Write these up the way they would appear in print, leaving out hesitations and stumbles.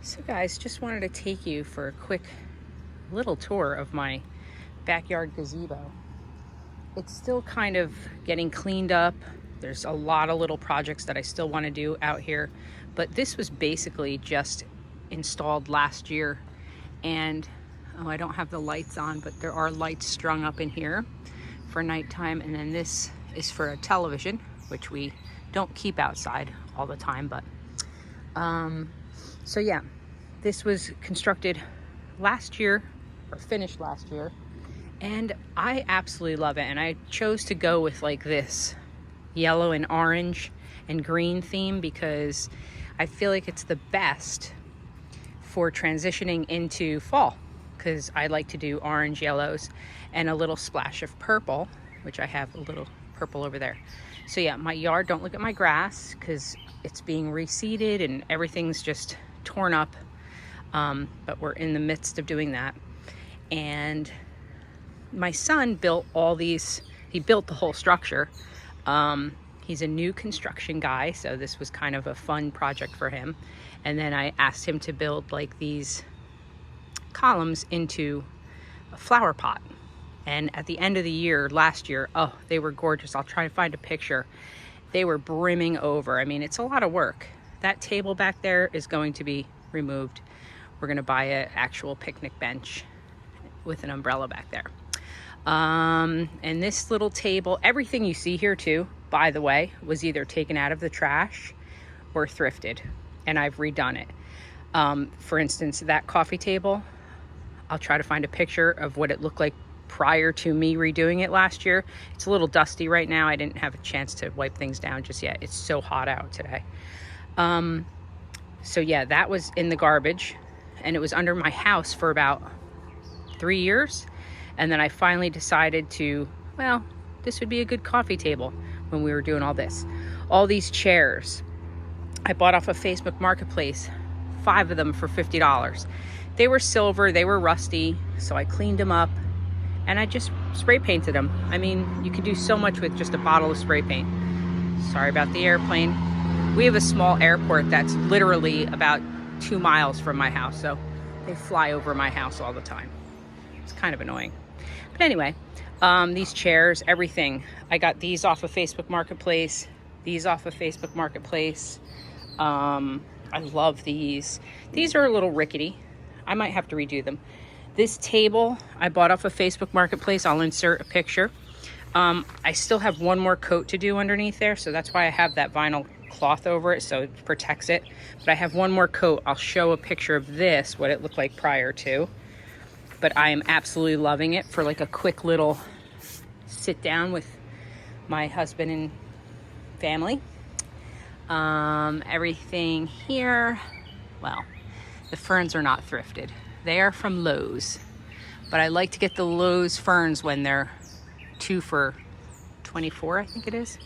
So guys, just wanted to take you for a quick little tour of my backyard gazebo. It's still kind of getting cleaned up. There's a lot of little projects that I still want to do out here, but this was basically just installed last year. And I don't have the lights on, but there are lights strung up in here for nighttime. And then this is for a television, which we don't keep outside all the time, but so yeah, this was constructed last year, or finished last year, and I absolutely love it. And I chose to go with like this yellow and orange and green theme because I feel like it's the best for transitioning into fall, because I like to do orange, yellows, and a little splash of purple, which I have a little purple over there. So yeah, my yard, don't look at my grass because it's being reseeded and everything's just torn up, but we're in the midst of doing that. And my son built all these, he built the whole structure. He's a new construction guy, so this was kind of a fun project for him. And then I asked him to build like these columns into a flower pot. And at the end of the year, last year, oh, they were gorgeous. I'll try to find a picture. They were brimming over. I mean, it's a lot of work. That table back there is going to be removed. We're gonna buy an actual picnic bench with an umbrella back there. And this little table, everything you see here too, by the way, was either taken out of the trash or thrifted, and I've redone it. For instance, that coffee table, I'll try to find a picture of what it looked like prior to me redoing it last year. It's a little dusty right now. I didn't have a chance to wipe things down just yet. It's so hot out today. So yeah, that was in the garbage, and it was under my house for about 3 years. And then I finally decided to, well, this would be a good coffee table when we were doing all this. All these chairs, I bought off of Facebook Marketplace, 5 of them for $50. They were silver, they were rusty, so I cleaned them up and I just spray painted them. I mean, you can do so much with just a bottle of spray paint. Sorry about the airplane. We have a small airport that's literally about 2 miles from my house, so they fly over my house all the time. It's kind of annoying. But anyway, these chairs, everything. I got these off of Facebook Marketplace, these off of Facebook Marketplace. I love these. These are a little rickety. I might have to redo them. This table I bought off of Facebook Marketplace. I'll insert a picture. I still have one more coat to do underneath there, so that's why I have that vinyl cloth over it, so it protects it. But I have one more coat. I'll show a picture of this, what it looked like prior to. But I am absolutely loving it for like a quick little sit down with my husband and family. Everything here, well, the ferns are not thrifted. They are from Lowe's, but I like to get the Lowe's ferns when they're 2 for $24, I think it is.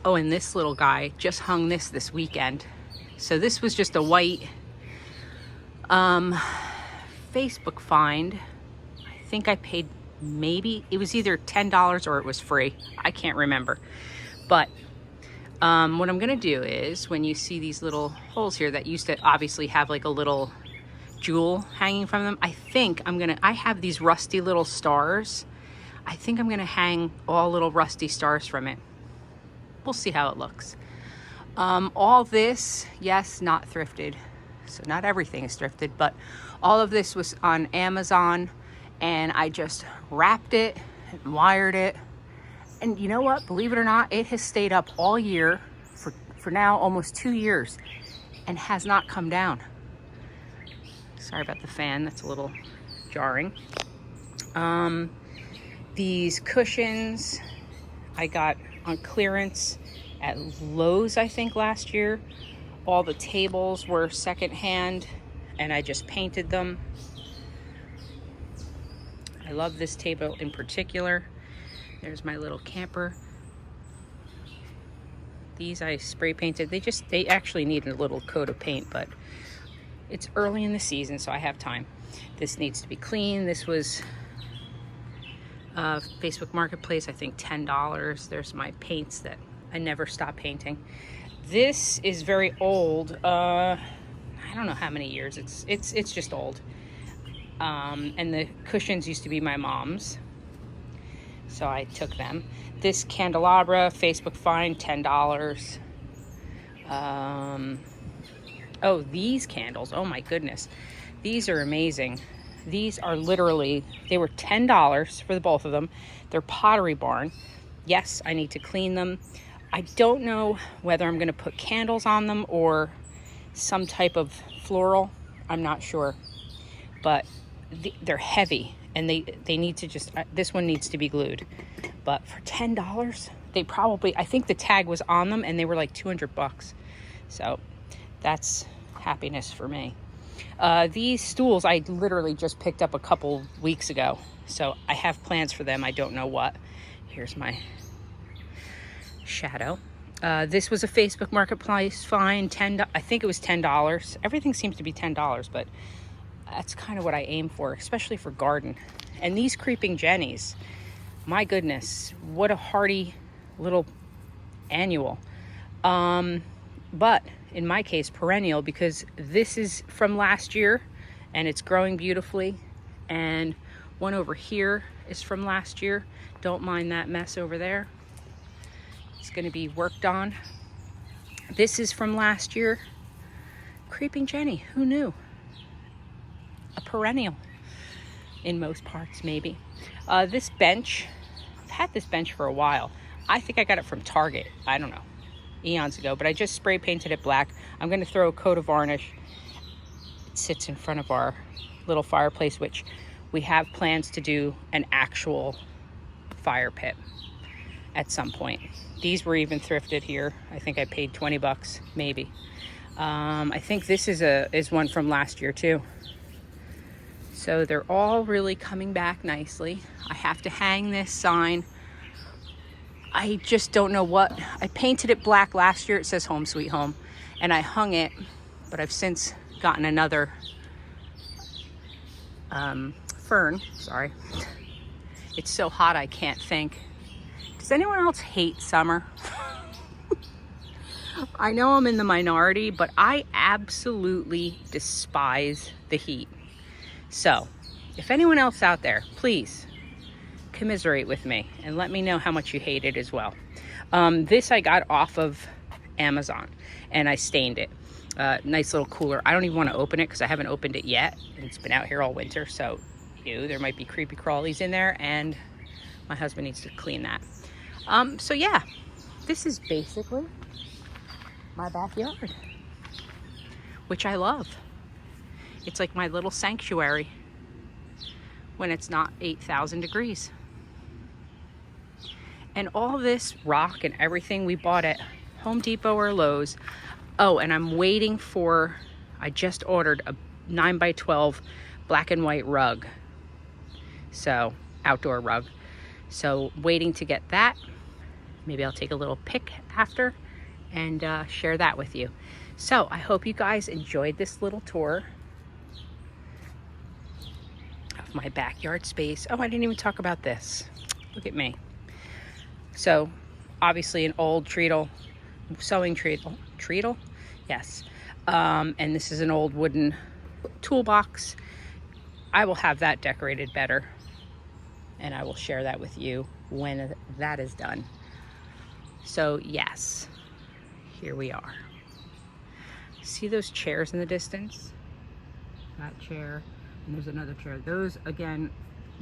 Oh, and this little guy just hung this weekend. So this was just a white Facebook find. I think I paid, maybe it was either $10 or it was free. I can't remember. But what I'm gonna do is, when you see these little holes here that used to obviously have like a little jewel hanging from them, I have these rusty little stars. I think I'm gonna hang all little rusty stars from it. We'll see how it looks. All this, yes, not thrifted. So not everything is thrifted, but all of this was on Amazon, and I just wrapped it and wired it. And you know what? Believe it or not, it has stayed up all year for now almost 2 years and has not come down. Sorry about the fan, that's a little jarring. These cushions I got on clearance at Lowe's, I think, last year. All the tables were secondhand, and I just painted them. I love this table in particular. There's my little camper. These I spray painted. They actually need a little coat of paint, but it's early in the season, so I have time. This needs to be clean. This was Facebook Marketplace, I think $10. There's my paints that I never stop painting. This is very old. I don't know how many years. It's just old. And the cushions used to be my mom's, so I took them. This candelabra, Facebook find, $10. Oh, these candles, oh my goodness, these are amazing. These are literally, they were $10 for the both of them. They're Pottery Barn. Yes, I need to clean them. I don't know whether I'm going to put candles on them or some type of floral. I'm not sure, but they're heavy, and they need to just, this one needs to be glued. But for $10, they probably, I think the tag was on them, and they were like 200 bucks. So that's happiness for me. These stools I literally just picked up a couple weeks ago, so I have plans for them. I don't know what. Here's my shadow. This was a Facebook Marketplace find, I think it was $10. Everything seems to be $10, but that's kind of what I aim for, especially for garden. And these creeping jennies, my goodness, what a hardy little annual. But in my case, perennial, because this is from last year and it's growing beautifully. And one over here is from last year. Don't mind that mess over there. It's going to be worked on. This is from last year. Creeping Jenny, who knew? A perennial in most parts, maybe. This bench, I've had this bench for a while. I think I got it from Target. I don't know, eons ago, but I just spray painted it black. I'm going to throw a coat of varnish. It sits in front of our little fireplace, which we have plans to do an actual fire pit at some point. These were even thrifted here. I think I paid 20 bucks, maybe. I think this is one from last year too. So they're all really coming back nicely. I have to hang this sign. I just don't know what. I painted it black last year. It says Home Sweet Home. And I hung it, but I've since gotten another fern. Sorry. It's so hot I can't think. Does anyone else hate summer? I know I'm in the minority, but I absolutely despise the heat. So, if anyone else out there, please commiserate with me and let me know how much you hate it as well. This I got off of Amazon and I stained it. Nice little cooler. I don't even want to open it because I haven't opened it yet. It's been out here all winter, so there might be creepy crawlies in there, and my husband needs to clean that. So yeah, this is basically my backyard, which I love. It's like my little sanctuary when it's not 8,000 degrees. And all this rock and everything we bought at Home Depot or Lowe's. Oh, and I'm waiting for, I just ordered a 9x12 black and white rug. So, outdoor rug. So, waiting to get that. Maybe I'll take a little pic after and share that with you. So, I hope you guys enjoyed this little tour of my backyard space. Oh, I didn't even talk about this. Look at me. So, obviously an old treadle, sewing treadle, yes. And this is an old wooden toolbox. I will have that decorated better, and I will share that with you when that is done. So yes, here we are. See those chairs in the distance? That chair, and there's another chair. Those, again,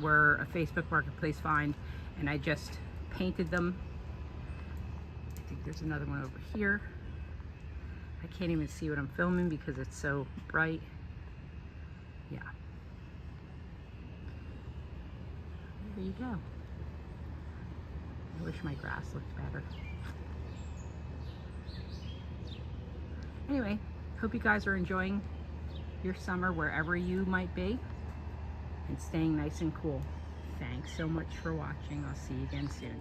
were a Facebook Marketplace find, and I just painted them. I think there's another one over here. I can't even see what I'm filming because it's so bright. Yeah. There you go. I wish my grass looked better. Anyway, hope you guys are enjoying your summer wherever you might be and staying nice and cool. Thanks so much for watching. I'll see you again soon.